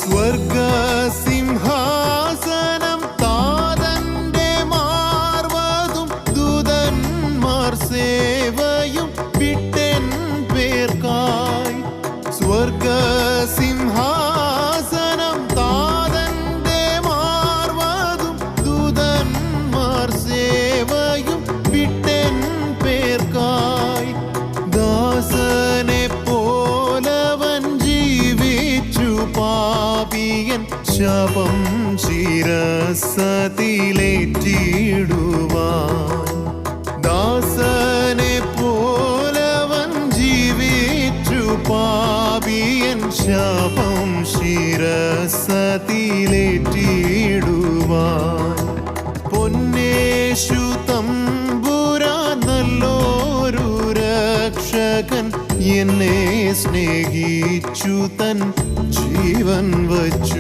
സ്വർഗസിംഹാസനം താതന്റെ മാർവതും ദൂതന്മാർ സേവയും വിട്ടെൻ പേർക്കായി. സ്വർഗസിംഹാസനം താതന്റെ മാർവതും ദൂതന്മാർ സേവയും വിട്ടെൻ പേർക്കായി. ദാസനെ പോലവൻ ജീവിച്ചു പാപിയൻ ശപം ശിരസ്സതിലേറ്റിടുവാൻ. ദാസനെ പോലവൻ ജീവിച്ചു പാപിയൻ ശപം ശിരസ്സതിലേറ്റിടുവാൻ. പൊന്നേശു തമ്പുരാൻ നല്ലൊരു രക്ഷകൻ എന്നെ സ്നേഹിച്ചു തൻ ജീവൻ വച്ചു.